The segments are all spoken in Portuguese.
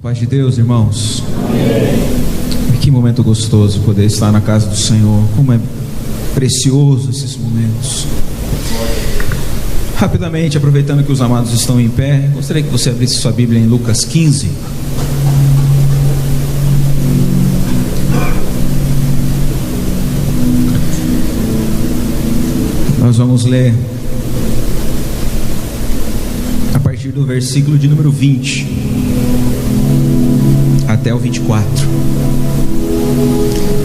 Paz de Deus, irmãos. Que momento gostoso poder estar na casa do Senhor. Como é precioso esses momentos. Rapidamente, aproveitando que os amados estão em pé, gostaria que você abrisse sua Bíblia em Lucas 15. Nós vamos ler a partir do versículo de número 20 até o 24.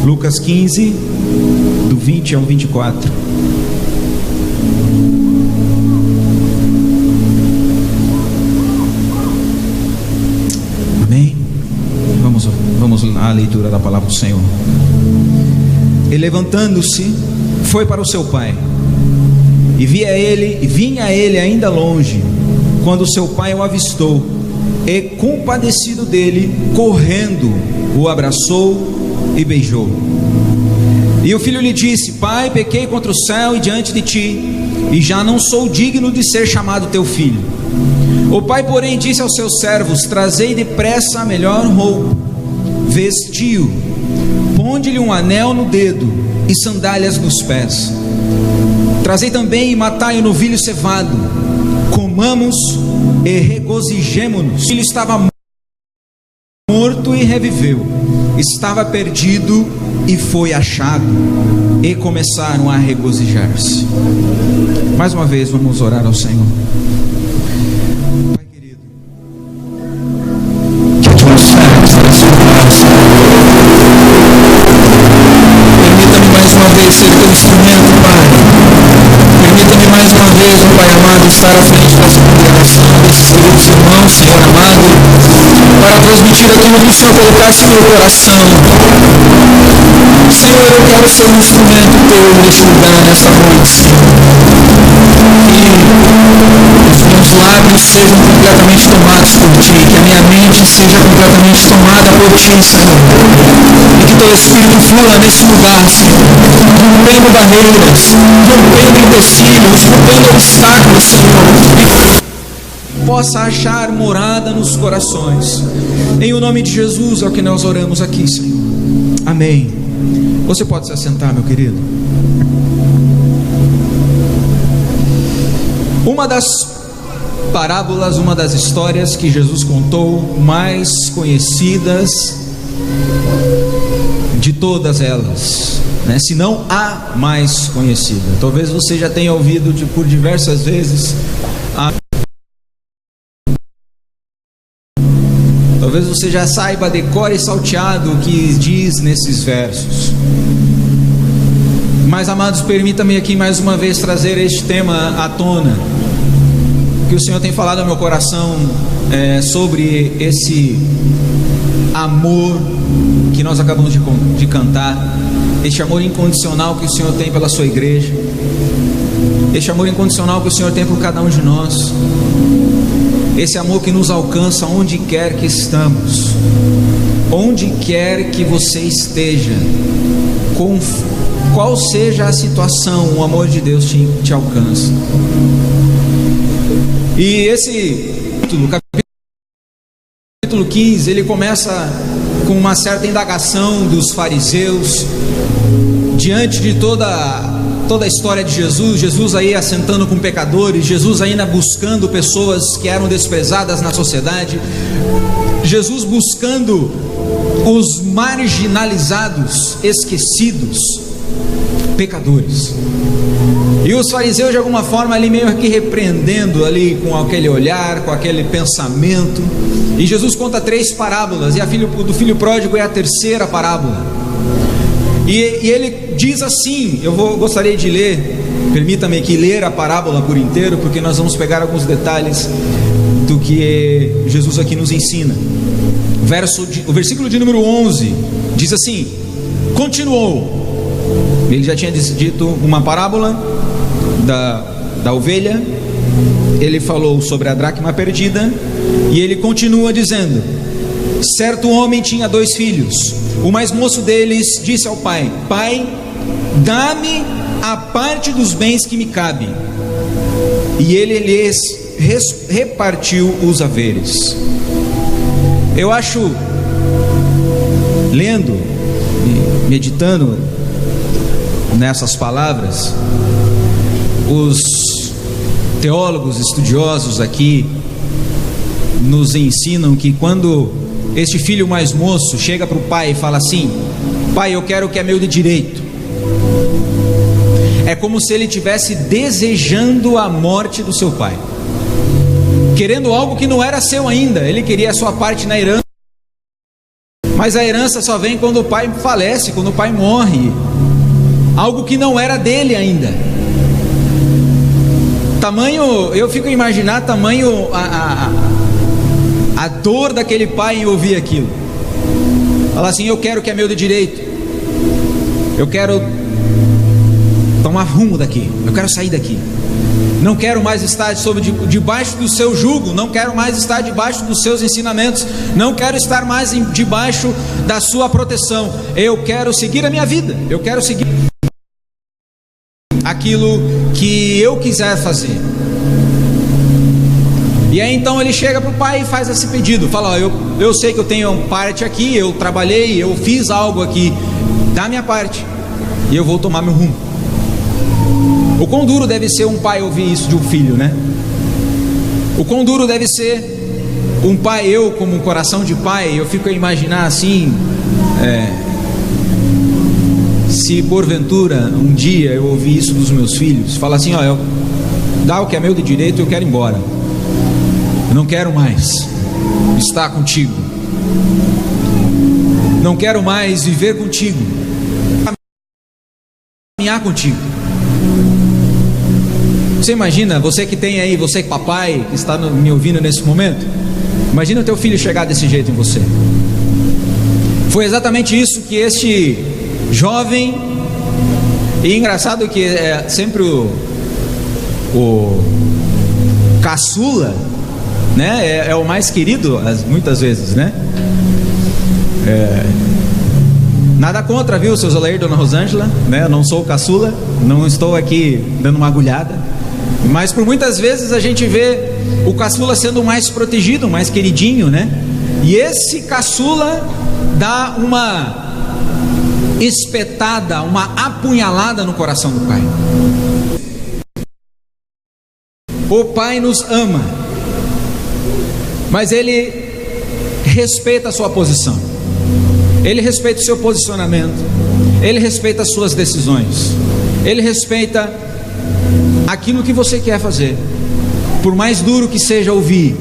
Lucas 15, do 20 ao 24. Amém? Vamos à leitura da palavra do Senhor. E levantando-se, foi para o seu pai. E vinha ele ainda longe, quando seu pai o avistou, e compadecido dele, correndo, o abraçou e beijou. E o filho lhe disse: Pai, pequei contra o céu e diante de ti, e já não sou digno de ser chamado teu filho. O pai, porém, disse aos seus servos: Trazei depressa a melhor roupa, vestiu, ponde-lhe um anel no dedo e sandálias nos pés. Trazei também e matai o novilho cevado, comamos e regozijemo-nos. O filho estava morto e reviveu, estava perdido e foi achado, e começaram a regozijar-se. Mais uma vez vamos orar ao Senhor. Pai querido, que a atmosfera esteja sobre permita-me mais uma vez ser teu instrumento, Pai. Permita-me mais uma vez, ó Pai amado, estar à frente dessa congregação, desses queridos irmãos, Senhor amado, para transmitir aquilo que o Senhor colocasse no meu coração. Senhor, eu quero ser um instrumento teu neste lugar, nessa noite, Senhor. Que os meus lábios sejam completamente tomados por ti, que a minha mente seja completamente tomada por ti, Senhor. E que teu Espírito flua nesse lugar, Senhor, rompendo barreiras, rompendo empecilhos, rompendo obstáculos, Senhor, e possa achar morada nos corações. Em o nome de Jesus é o que nós oramos aqui, Senhor. Amém. Você pode se assentar, meu querido. Uma das parábolas, uma das histórias que Jesus contou, mais conhecidas de todas elas, né? Se não a mais conhecida. Talvez você já tenha ouvido por diversas vezes talvez você já saiba de cor e salteado o que diz nesses versos. Mas, amados, permita-me aqui mais uma vez trazer este tema à tona, que o Senhor tem falado ao meu coração sobre esse amor que nós acabamos de cantar, este amor incondicional que o Senhor tem pela sua igreja, este amor incondicional que o Senhor tem por cada um de nós, esse amor que nos alcança onde quer que estamos, onde quer que você esteja, qual seja a situação, o amor de Deus te alcança. E esse capítulo 15, ele começa com uma certa indagação dos fariseus, diante de toda a história de Jesus aí assentando com pecadores, Jesus ainda buscando pessoas que eram desprezadas na sociedade, Jesus buscando os marginalizados, esquecidos, pecadores. E os fariseus de alguma forma ali meio que repreendendo ali com aquele olhar, com aquele pensamento. E Jesus conta 3 parábolas, e a do filho pródigo é a terceira parábola. E ele diz assim, gostaria de ler, permita-me aqui ler a parábola por inteiro, porque nós vamos pegar alguns detalhes do que Jesus aqui nos ensina. O versículo de número 11 diz assim: continuou. Ele já tinha dito uma parábola da ovelha, ele falou sobre a dracma perdida, e ele continua dizendo: certo homem tinha 2 filhos. O mais moço deles disse ao pai: Pai, dá-me a parte dos bens que me cabe. E ele lhes repartiu os haveres. Eu acho, lendo e meditando nessas palavras, os teólogos estudiosos aqui nos ensinam que quando este filho mais moço chega para o pai e fala assim: pai, eu quero o que é meu de direito, é como se ele estivesse desejando a morte do seu pai, querendo algo que não era seu ainda. Ele queria a sua parte na herança, mas a herança só vem quando o pai falece, quando o pai morre, algo que não era dele ainda. Tamanho, eu fico a imaginar tamanho a dor daquele pai em ouvir aquilo. Falar assim: eu quero o que é meu de direito, eu quero tomar rumo daqui, eu quero sair daqui, não quero mais estar debaixo do seu jugo, não quero mais estar debaixo dos seus ensinamentos, não quero estar mais debaixo da sua proteção, eu quero seguir a minha vida, eu quero seguir aquilo que eu quiser fazer. E aí então ele chega para o pai e faz esse pedido, fala: ó, eu sei que eu tenho parte aqui, eu trabalhei, eu fiz algo aqui, dá minha parte e eu vou tomar meu rumo. O quão duro deve ser um pai ouvir isso de um filho, né? O quão duro deve ser um pai, eu como um coração de pai, eu fico a imaginar assim, se porventura um dia eu ouvir isso dos meus filhos, fala assim: ó, dá o que é meu de direito, eu quero ir embora, eu não quero mais estar contigo, não quero mais viver contigo, caminhar contigo. Você imagina, você que tem aí, você que papai, que está me ouvindo nesse momento, imagina o teu filho chegar desse jeito em você. Foi exatamente isso que este jovem, e engraçado que é sempre o caçula, né? É o mais querido muitas vezes, né? Nada contra, viu, seu Zolair, dona Rosângela, né? Eu não sou o caçula, não estou aqui dando uma agulhada, mas por muitas vezes a gente vê o caçula sendo o mais protegido, o mais queridinho, né? E esse caçula dá uma espetada, uma apunhalada no coração do pai. O pai nos ama, mas ele respeita a sua posição, ele respeita o seu posicionamento, ele respeita as suas decisões, ele respeita aquilo que você quer fazer. Por mais duro que seja ouvir: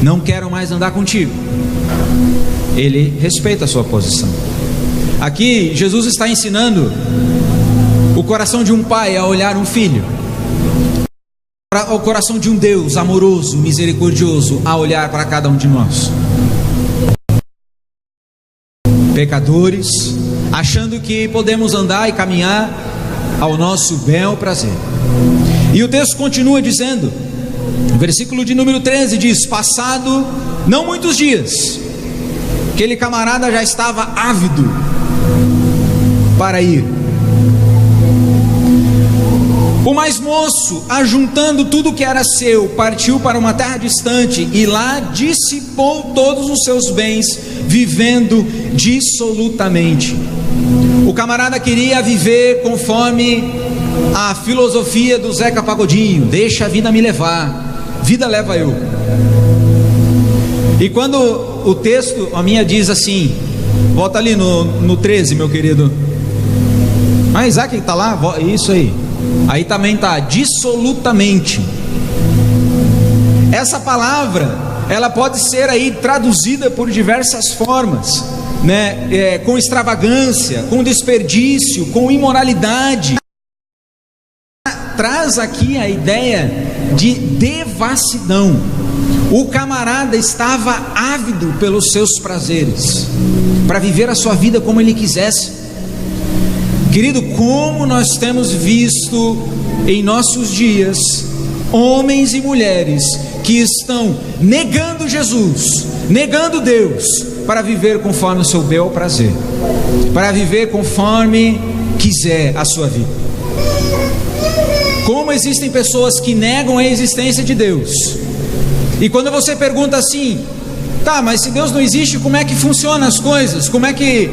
não quero mais andar contigo, ele respeita a sua posição. Aqui Jesus está ensinando o coração de um pai a olhar um filho, o coração de um Deus amoroso, misericordioso, a olhar para cada um de nós, pecadores, achando que podemos andar e caminhar ao nosso bel prazer. E o texto continua dizendo, o versículo de número 13 diz: passado não muitos dias, aquele camarada já estava ávido para ir. O mais moço, ajuntando tudo que era seu, partiu para uma terra distante e lá dissipou todos os seus bens, vivendo dissolutamente. O camarada queria viver conforme a filosofia do Zeca Pagodinho: deixa a vida me levar, vida leva eu. E quando o texto, a minha diz assim, volta ali no 13, meu querido. Ah, Isaac está lá? Isso aí. Aí também está, dissolutamente. Essa palavra, ela pode ser aí traduzida por diversas formas, né? Com extravagância, com desperdício, com imoralidade. Traz aqui a ideia de devassidão. O camarada estava ávido pelos seus prazeres, para viver a sua vida como ele quisesse. Querido, como nós temos visto em nossos dias homens e mulheres que estão negando Jesus, negando Deus, para viver conforme o seu bel prazer, para viver conforme quiser a sua vida. Como existem pessoas que negam a existência de Deus, e quando você pergunta assim: Tá, mas se Deus não existe, como é que funcionam as coisas? Como é que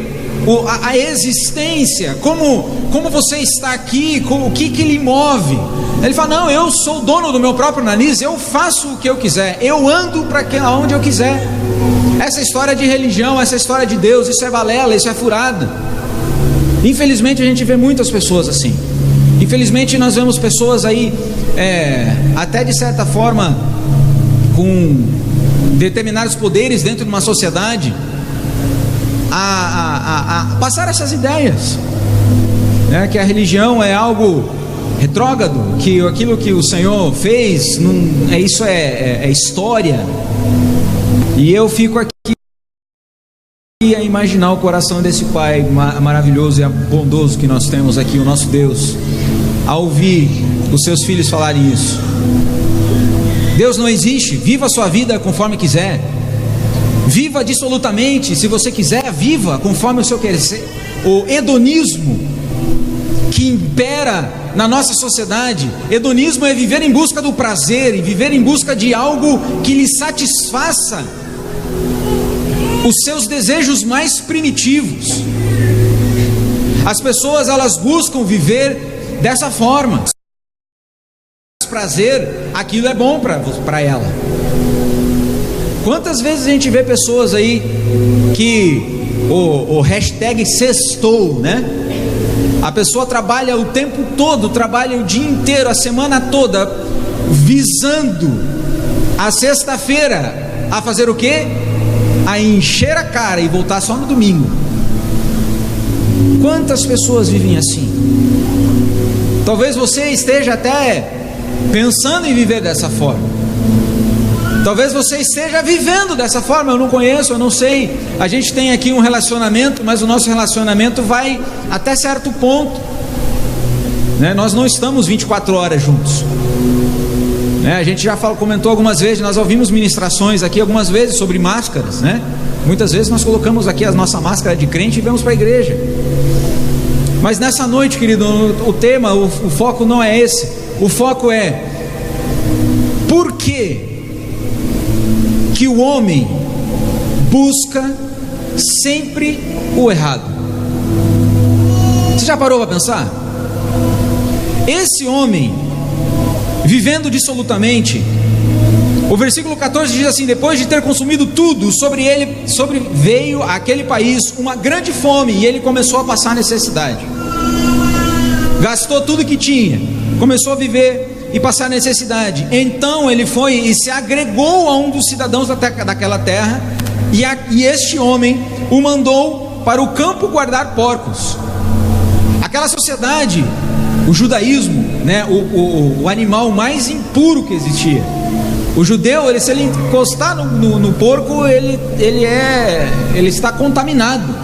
a existência, como você está aqui, o que lhe move? Ele fala: não, eu sou o dono do meu próprio nariz, eu faço o que eu quiser, eu ando para onde eu quiser. Essa história de religião, essa história de Deus, isso é balela, isso é furada. Infelizmente a gente vê muitas pessoas assim. Infelizmente nós vemos pessoas aí, até de certa forma, com determinados poderes dentro de uma sociedade, a passar essas ideias, né, que a religião é algo retrógrado, que aquilo que o Senhor fez, isso é história. E eu fico aqui a imaginar o coração desse Pai maravilhoso e bondoso que nós temos aqui, o nosso Deus, a ouvir os seus filhos falarem isso. Deus não existe, viva a sua vida conforme quiser, viva dissolutamente, se você quiser, viva conforme o seu querer. O hedonismo que impera na nossa sociedade, hedonismo é viver em busca do prazer, e viver em busca de algo que lhe satisfaça os seus desejos mais primitivos. As pessoas, elas buscam viver dessa forma. Prazer, aquilo é bom para ela. Quantas vezes a gente vê pessoas aí que o hashtag sextou, né? A pessoa trabalha o tempo todo, trabalha o dia inteiro, a semana toda, visando a sexta-feira a fazer o quê? A encher a cara e voltar só no domingo. Quantas pessoas vivem assim? Talvez você esteja até pensando em viver dessa forma. Talvez você esteja vivendo dessa forma. Eu não conheço, eu não sei. A gente tem aqui um relacionamento, mas o nosso relacionamento vai até certo ponto, né? Nós não estamos 24 horas juntos, né? A gente já comentou algumas vezes, nós ouvimos ministrações aqui algumas vezes sobre máscaras, né? Muitas vezes nós colocamos aqui a nossa máscara de crente e vamos para a igreja. Mas nessa noite, querido, o tema, o foco não é esse. O foco é: por que o homem busca sempre o errado? Você já parou para pensar? Esse homem, vivendo dissolutamente, o versículo 14 diz assim: depois de ter consumido tudo, sobreveio àquele país uma grande fome, e ele começou a passar necessidade. Gastou tudo que tinha, começou a viver e passar necessidade. Então ele foi e se agregou a um dos cidadãos daquela terra, e este homem o mandou para o campo guardar porcos. Aquela sociedade, o judaísmo, né, o animal mais impuro que existia. O judeu, se ele encostar no porco, ele está contaminado.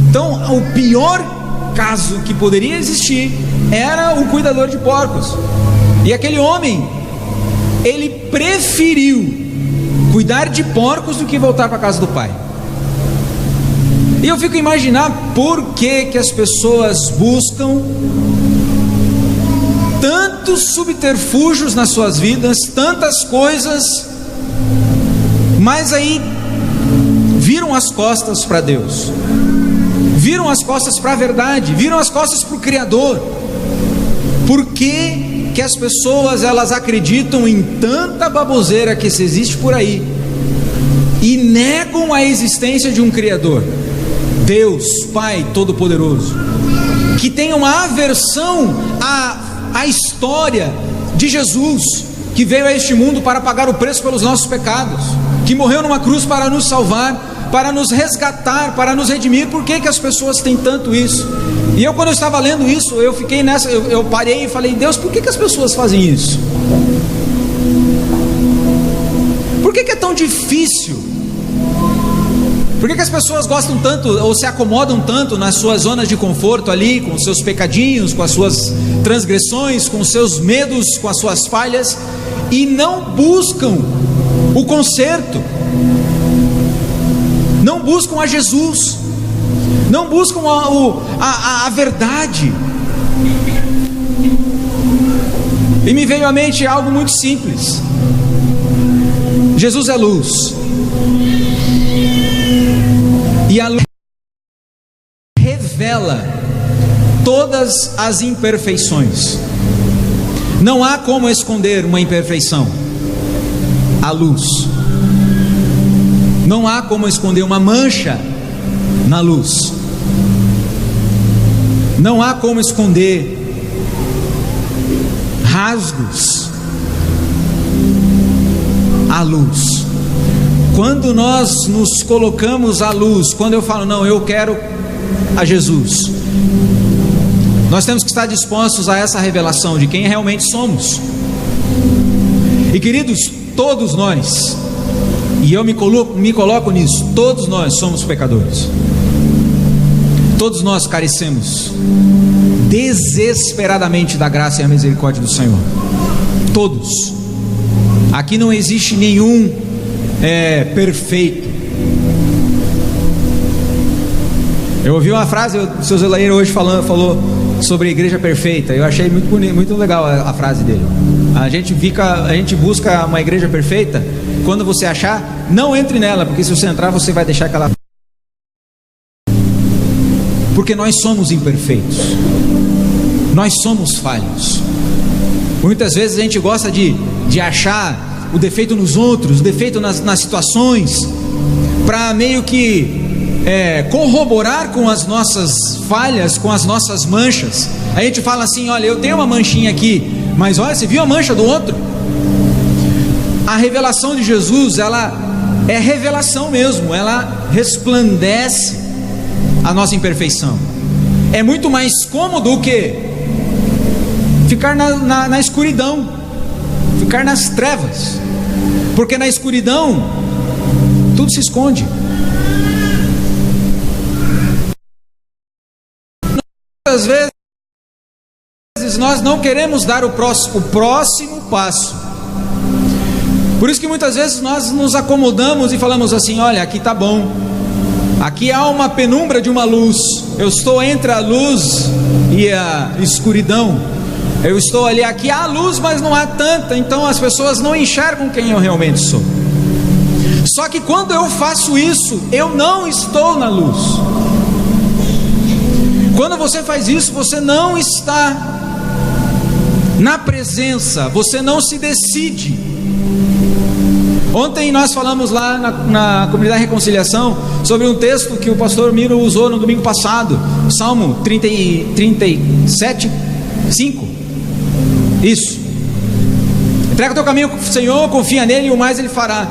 Então o pior caso que poderia existir era o cuidador de porcos. E aquele homem, ele preferiu cuidar de porcos do que voltar para a casa do pai. E eu fico a imaginar por que as pessoas buscam tantos subterfúgios nas suas vidas, tantas coisas, mas aí viram as costas para Deus, viram as costas para a verdade, viram as costas para o Criador. Por que as pessoas, elas acreditam em tanta baboseira que se existe por aí e negam a existência de um Criador, Deus Pai Todo-Poderoso, que tem uma aversão à história de Jesus, que veio a este mundo para pagar o preço pelos nossos pecados, que morreu numa cruz para nos salvar, para nos resgatar, para nos redimir? Por que as pessoas têm tanto isso? E eu, quando eu estava lendo isso, eu fiquei nessa, eu parei e falei: Deus, por que as pessoas fazem isso? Por que é tão difícil? Por que as pessoas gostam tanto, ou se acomodam tanto nas suas zonas de conforto ali, com os seus pecadinhos, com as suas transgressões, com os seus medos, com as suas falhas, e não buscam o conserto? Não buscam a Jesus, não buscam a verdade. E me veio à mente algo muito simples. Jesus é luz, e a luz revela todas as imperfeições. Não há como esconder uma imperfeição. A luz. Não há como esconder uma mancha na luz. Não há como esconder rasgos à luz. Quando nós nos colocamos à luz, quando eu falo, não, eu quero a Jesus, nós temos que estar dispostos a essa revelação de quem realmente somos. E queridos, todos nós, e eu me coloco nisso, todos nós somos pecadores. Todos nós carecemos desesperadamente da graça e a misericórdia do Senhor. Todos. Aqui não existe nenhum perfeito. Eu ouvi uma frase, o seu Zelair hoje falou sobre a igreja perfeita. Eu achei muito bonito, muito legal a frase dele. A gente busca uma igreja perfeita. Quando você achar, não entre nela, porque se você entrar, você vai deixar aquela. Porque nós somos imperfeitos, nós somos falhos. Muitas vezes a gente gosta de achar o defeito nos outros, o defeito nas situações, para meio que corroborar com as nossas falhas, com as nossas manchas. A gente fala assim, olha, eu tenho uma manchinha aqui, mas olha, você viu a mancha do outro? A revelação de Jesus, ela é revelação mesmo, ela resplandece a nossa imperfeição. É muito mais cômodo do que ficar na escuridão, ficar nas trevas, porque na escuridão tudo se esconde. Muitas vezes nós não queremos dar o próximo passo. Por isso que muitas vezes nós nos acomodamos e falamos assim, olha, aqui está bom, aqui há uma penumbra de uma luz, eu estou entre a luz e a escuridão, eu estou ali, aqui há luz, mas não há tanta, então as pessoas não enxergam quem eu realmente sou. Só que quando eu faço isso, eu não estou na luz. Quando você faz isso, você não está na presença, você não se decide. Ontem nós falamos lá na Comunidade Reconciliação sobre um texto que o pastor Miro usou no domingo passado, Salmo 37, 5. Isso. Entrega o teu caminho ao Senhor, confia nele e o mais ele fará.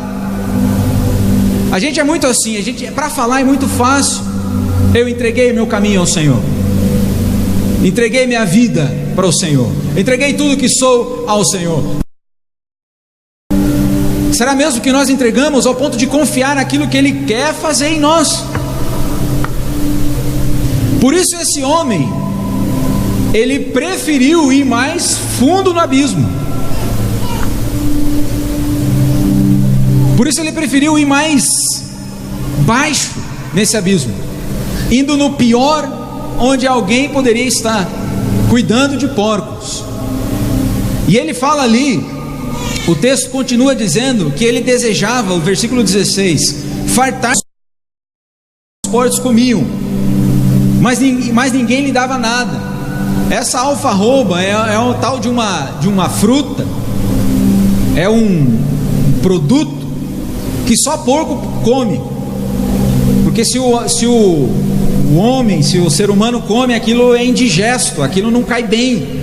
A gente é muito assim, para falar é muito fácil. Eu entreguei meu caminho ao Senhor, entreguei minha vida para o Senhor, entreguei tudo que sou ao Senhor. Será mesmo que nós entregamos ao ponto de confiar naquilo que Ele quer fazer em nós? Por isso esse homem, ele preferiu ir mais fundo no abismo. Por isso ele preferiu ir mais baixo nesse abismo, indo no pior onde alguém poderia estar, cuidando de porcos. E ele fala ali, o texto continua dizendo que ele desejava, o versículo 16, fartar, os porcos comiam, mas ninguém lhe dava nada. Essa alfarroba é um tal de uma fruta, é um produto que só porco come, porque se o homem, se o ser humano come, aquilo é indigesto, aquilo não cai bem.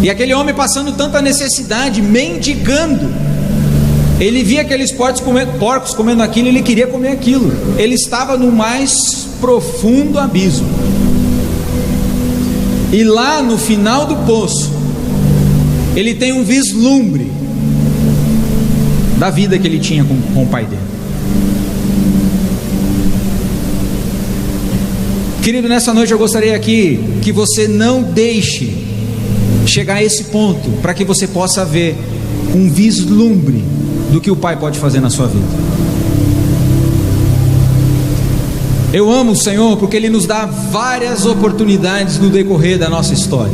E aquele homem passando tanta necessidade, mendigando, ele via aqueles porcos comendo aquilo, ele queria comer aquilo. Ele estava no mais profundo abismo. E lá no final do poço, ele tem um vislumbre da vida que ele tinha com o pai dele. Querido, nessa noite eu gostaria aqui que você não deixe chegar a esse ponto, para que você possa ver um vislumbre do que o Pai pode fazer na sua vida. Eu amo o Senhor porque Ele nos dá várias oportunidades no decorrer da nossa história.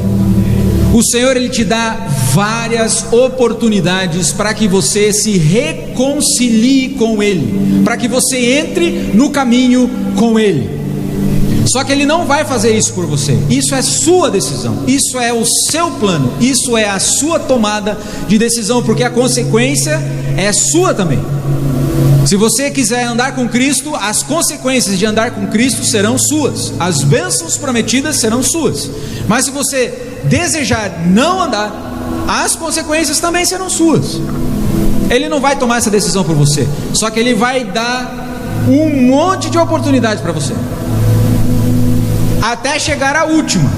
O Senhor, Ele te dá várias oportunidades para que você se reconcilie com Ele, para que você entre no caminho com Ele. Só que Ele não vai fazer isso por você. Isso é sua decisão, isso é o seu plano, isso é a sua tomada de decisão, porque a consequência é sua também. Se você quiser andar com Cristo, as consequências de andar com Cristo serão suas, as bênçãos prometidas serão suas. Mas se você desejar não andar, as consequências também serão suas. Ele não vai tomar essa decisão por você, só que Ele vai dar um monte de oportunidades para você, até chegar à última.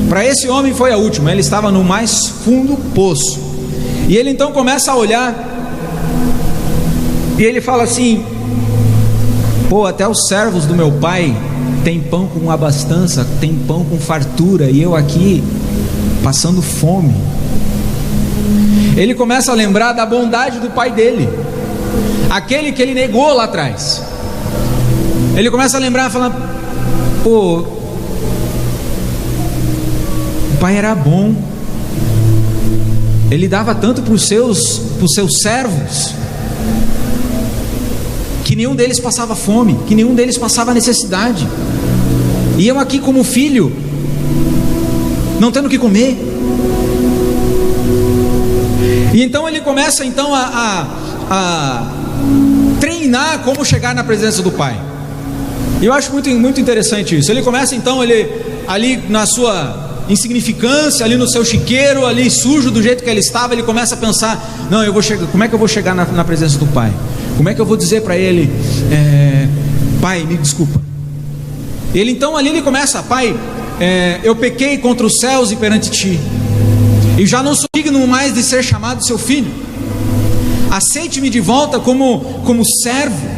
Para esse homem foi a última, ele estava no mais fundo poço. E ele então começa a olhar, e ele fala assim: pô, até os servos do meu pai têm pão com abastança, tem pão com fartura, e eu aqui passando fome. Ele começa a lembrar da bondade do pai dele, aquele que ele negou lá atrás. Ele começa a lembrar, falando: pô, o pai era bom, ele dava tanto para os seus servos, que nenhum deles passava fome, que nenhum deles passava necessidade, e eu aqui como filho, não tendo o que comer. E então ele começa então a treinar como chegar na presença do pai. E eu acho muito interessante isso. Ele começa então, ele ali na sua insignificância, ali no seu chiqueiro, ali sujo do jeito que ele estava, ele começa a pensar: não, eu vou chegar, como é que eu vou chegar na presença do pai? Como é que eu vou dizer para ele: pai, me desculpa. Ele então ali ele começa: pai, eu pequei contra os céus e perante ti, e já não sou digno mais de ser chamado seu filho. Aceite-me de volta como servo,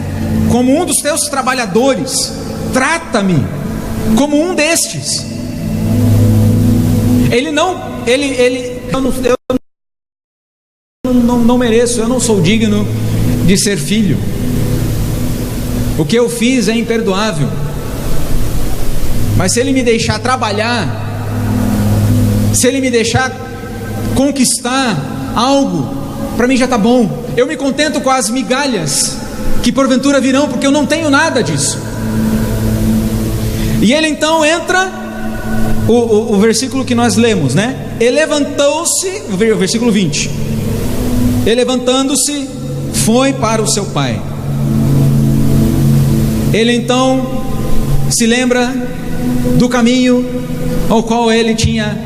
como um dos teus trabalhadores. Trata-me como um destes. Eu não mereço, eu não sou digno de ser filho. O que eu fiz é imperdoável. Mas se ele me deixar trabalhar, se ele me deixar conquistar algo, para mim já está bom. Eu me contento com as migalhas que porventura virão, porque eu não tenho nada disso. E ele então entra, o versículo que nós lemos, né? Ele levantou-se, o versículo 20. Ele levantando-se, foi para o seu pai. Ele então se lembra do caminho ao qual ele tinha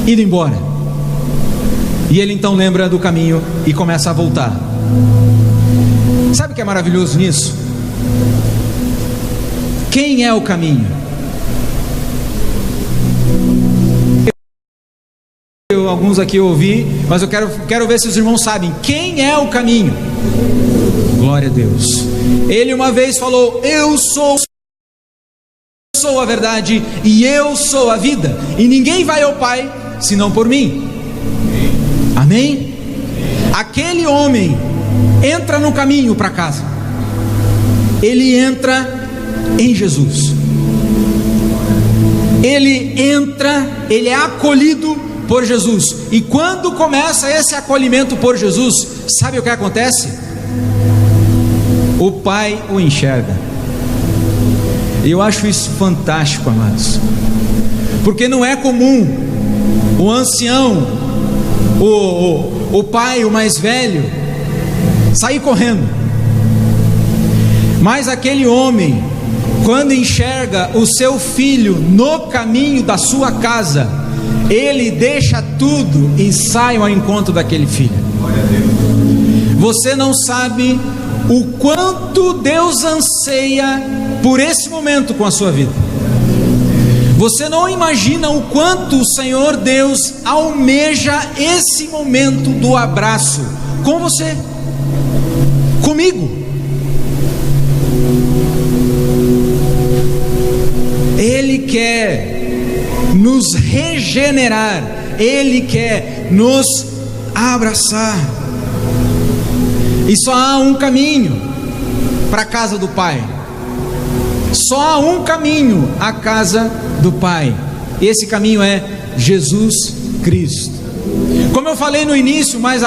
ido embora. E ele então lembra do caminho e começa a voltar. Sabe o que é maravilhoso nisso? Quem é o caminho? Alguns aqui eu ouvi, mas eu quero ver se os irmãos sabem. Quem é o caminho? Glória a Deus. Ele uma vez falou: eu sou a verdade e eu sou a vida, e ninguém vai ao Pai senão por mim. Amém? Aquele homem entra no caminho para casa. Ele entra em Jesus. Ele entra, ele é acolhido por Jesus. E quando começa esse acolhimento por Jesus, sabe o que acontece? O Pai o enxerga. E eu acho isso fantástico, amados, porque não é comum o ancião, o pai, o mais velho, sair correndo. Mas aquele homem, quando enxerga o seu filho no caminho da sua casa, ele deixa tudo e sai ao encontro daquele filho. Você não sabe o quanto Deus anseia por esse momento com a sua vida. Você não imagina o quanto o Senhor Deus almeja esse momento do abraço com você, comigo. Ele quer nos regenerar, Ele quer nos abraçar. E só há um caminho para a casa do Pai. Só há um caminho à casa do Pai. E esse caminho é Jesus Cristo. Como eu falei no início, mais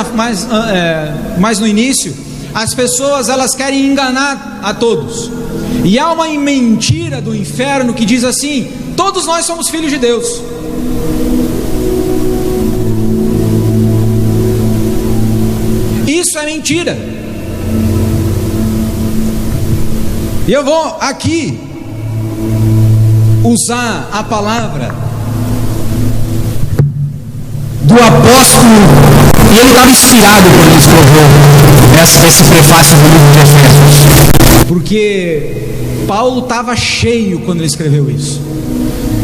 no início, as pessoas elas querem enganar a todos. E há uma mentira do inferno que diz assim: todos nós somos filhos de Deus. Isso é mentira. E eu vou aqui usar a palavra do apóstolo, e ele estava inspirado quando ele escreveu esse prefácio do livro de Efésios, porque Paulo estava cheio quando ele escreveu isso.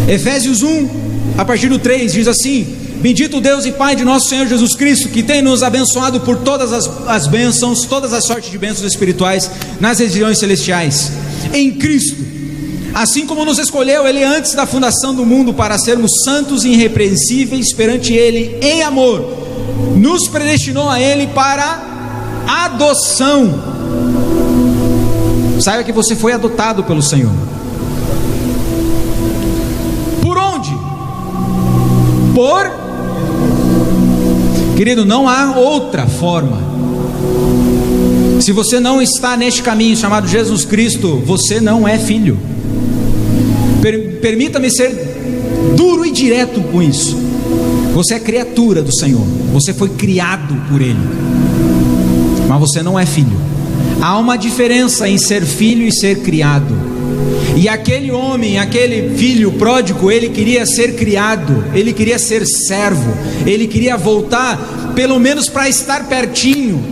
Efésios 1, a partir do 3, diz assim: bendito Deus e Pai de nosso Senhor Jesus Cristo, que tem nos abençoado por todas as bênçãos, todas as sortes de bênçãos espirituais nas regiões celestiais, em Cristo, assim como nos escolheu Ele antes da fundação do mundo para sermos santos e irrepreensíveis perante Ele em amor, nos predestinou a Ele para adoção. Saiba que você foi adotado pelo Senhor. Por onde? Querido, não há outra forma. Se você não está neste caminho chamado Jesus Cristo, você não é filho. Permita-me ser duro e direto com isso. Você é criatura do Senhor, você foi criado por Ele, mas você não é filho. Há uma diferença em ser filho e ser criado. E aquele homem, aquele filho pródigo, ele queria ser criado, ele queria ser servo, ele queria voltar pelo menos para estar pertinho.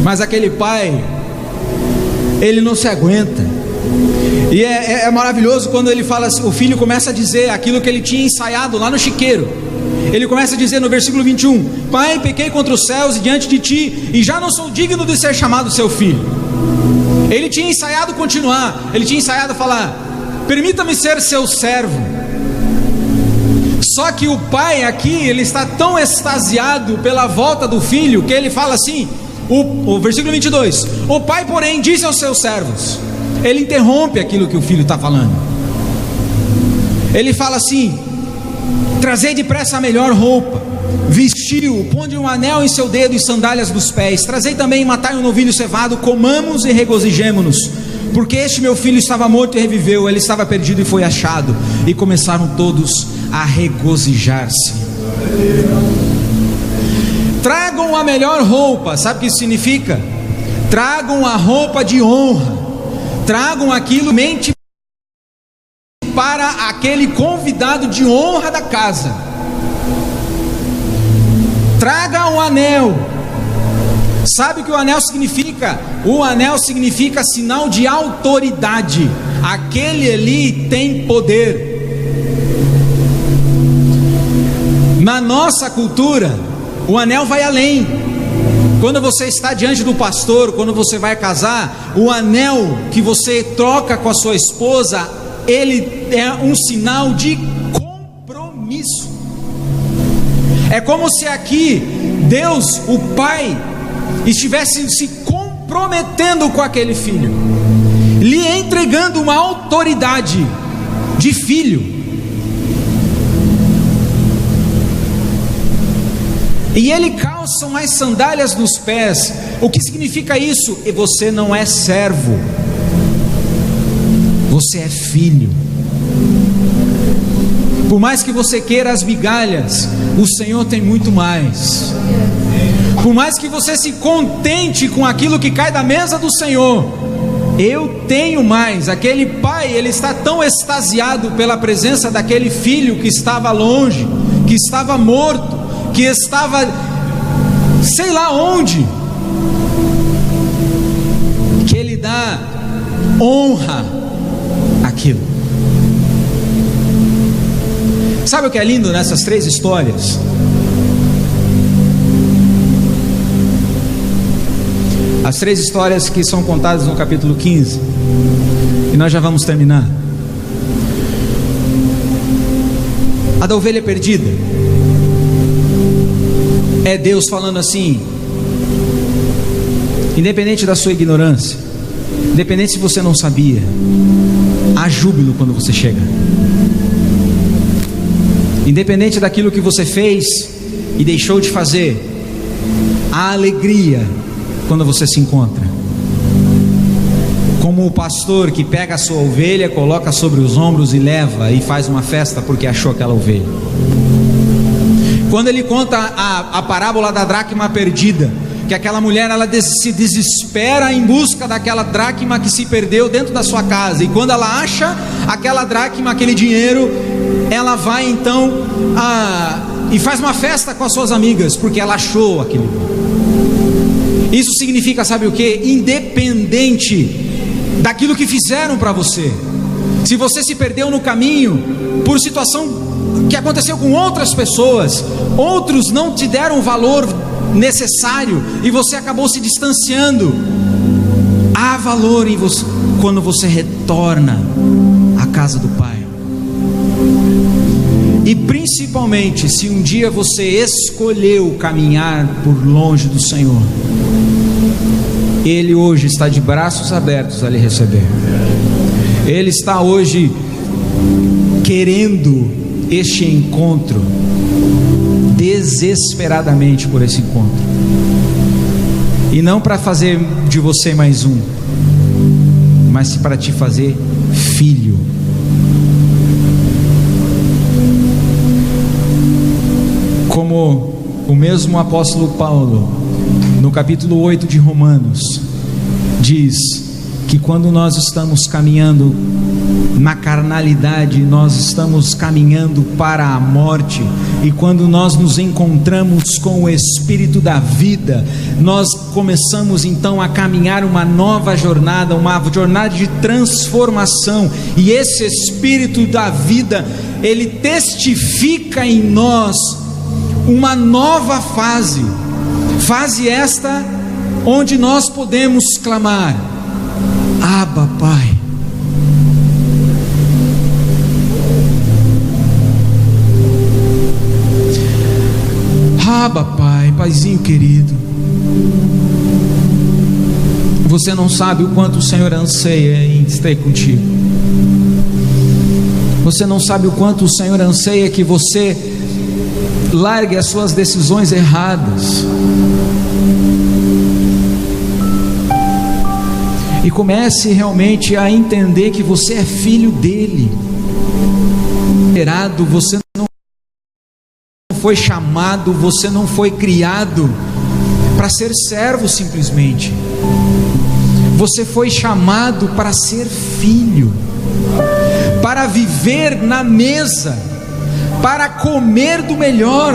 Mas aquele pai, ele não se aguenta. E é maravilhoso quando ele fala, o filho começa a dizer aquilo que ele tinha ensaiado lá no chiqueiro. Ele começa a dizer no versículo 21: Pai, pequei contra os céus e diante de ti, e já não sou digno de ser chamado seu filho. Ele tinha ensaiado continuar, ele tinha ensaiado falar: permita-me ser seu servo. Só que o pai aqui, ele está tão extasiado pela volta do filho, que ele fala assim, o versículo 22, o pai porém disse aos seus servos, ele interrompe aquilo que o filho está falando. Ele fala assim: trazei depressa a melhor roupa, vestiu-o, ponde um anel em seu dedo e sandálias nos pés, trazei também e matai um novilho cevado, comamos e regozijemo-nos, porque este meu filho estava morto e reviveu, ele estava perdido e foi achado. E começaram todos a regozijar-se. Tragam a melhor roupa. Sabe o que isso significa? Tragam a roupa de honra, tragam aquilo mente para aquele convidado de honra da casa. Traga um anel. Sabe o que o anel significa? O anel significa sinal de autoridade. Aquele ali tem poder. Na nossa cultura, o anel vai além. Quando você está diante do pastor, quando você vai casar, o anel que você troca com a sua esposa, ele é um sinal de compromisso. É como se aqui Deus, o Pai, estivesse se comprometendo com aquele filho, lhe entregando uma autoridade de filho. E ele calça umas sandálias nos pés. O que significa isso? E você não é servo, você é filho. Por mais que você queira as migalhas, o Senhor tem muito mais. Por mais que você se contente com aquilo que cai da mesa do Senhor, eu tenho mais. Aquele pai, ele está tão extasiado pela presença daquele filho que estava longe, que estava morto, que estava sei lá onde, que ele dá honra àquilo. Sabe o que é lindo nessas três histórias? As três histórias que são contadas no capítulo 15, e nós já vamos terminar. A da ovelha perdida é Deus falando assim: independente da sua ignorância, independente se você não sabia, há júbilo quando você chega. Independente daquilo que você fez e deixou de fazer, há alegria quando você se encontra. Como o pastor que pega a sua ovelha, coloca sobre os ombros e leva e faz uma festa porque achou aquela ovelha. Quando ele conta a parábola da dracma perdida, que aquela mulher ela se desespera em busca daquela dracma que se perdeu dentro da sua casa, e quando ela acha aquela dracma, aquele dinheiro, ela vai então e faz uma festa com as suas amigas porque ela achou aquilo. Isso significa, sabe o que? Independente daquilo que fizeram para você, se você se perdeu no caminho por situação que aconteceu com outras pessoas, outros não te deram o valor necessário e você acabou se distanciando, há valor em você quando você retorna à casa do Pai. E principalmente se um dia você escolheu caminhar por longe do Senhor, Ele hoje está de braços abertos a lhe receber. Ele está hoje querendo este encontro, desesperadamente por esse encontro, e não para fazer de você mais um, mas para te fazer filho. Como o mesmo apóstolo Paulo, no capítulo 8 de Romanos, diz que quando nós estamos caminhando na carnalidade, nós estamos caminhando para a morte, e quando nós nos encontramos com o Espírito da vida, nós começamos então a caminhar uma nova jornada, uma jornada de transformação, e esse Espírito da vida, ele testifica em nós uma nova fase esta onde nós podemos clamar: Abba, Pai. Abba, Pai, Paizinho querido. Você não sabe o quanto o Senhor anseia em estar contigo. Você não sabe o quanto o Senhor anseia que você largue as suas decisões erradas e comece realmente a entender que você é filho dele. Você não foi chamado, você não foi criado para ser servo simplesmente. Você foi chamado para ser filho, para viver na mesa, para comer do melhor.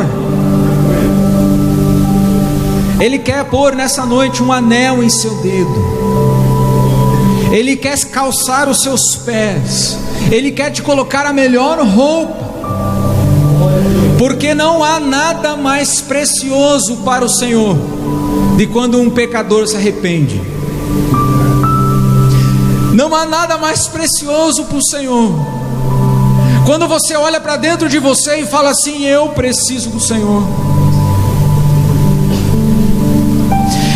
Ele quer pôr nessa noite um anel em seu dedo, Ele quer calçar os seus pés, Ele quer te colocar a melhor roupa, porque não há nada mais precioso para o Senhor de quando um pecador se arrepende. Não há nada mais precioso para o Senhor quando você olha para dentro de você e fala assim: eu preciso do Senhor,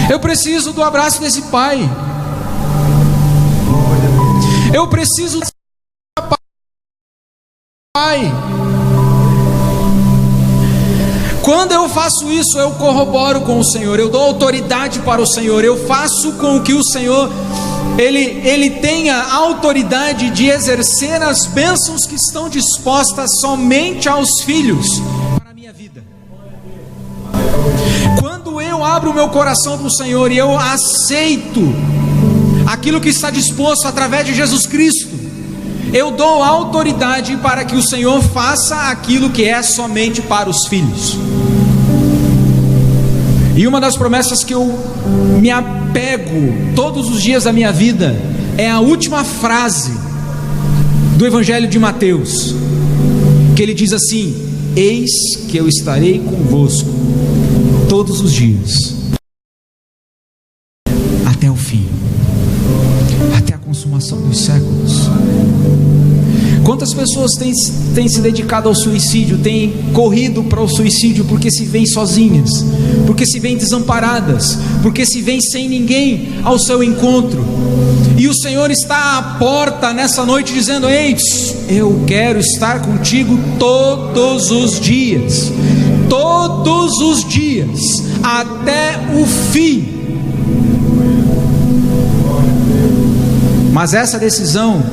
eu preciso do abraço desse Pai, eu preciso do Pai. Quando eu faço isso, eu corroboro com o Senhor, eu dou autoridade para o Senhor, eu faço com que o Senhor Ele tenha autoridade de exercer as bênçãos que estão dispostas somente aos filhos para a minha vida. Quando eu abro o meu coração para o Senhor e eu aceito aquilo que está disposto através de Jesus Cristo, eu dou autoridade para que o Senhor faça aquilo que é somente para os filhos. E uma das promessas que eu me apego todos os dias da minha vida é a última frase do Evangelho de Mateus, que ele diz assim: eis que eu estarei convosco todos os dias, até o fim, até a consumação dos séculos. Quantas pessoas têm se dedicado ao suicídio, têm corrido para o suicídio porque se veem sozinhas, porque se veem desamparadas, porque se veem sem ninguém ao seu encontro. E o Senhor está à porta nessa noite dizendo: eis, eu quero estar contigo todos os dias, até o fim. Mas essa decisão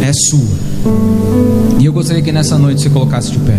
é sua. E eu gostaria que nessa noite você colocasse de pé.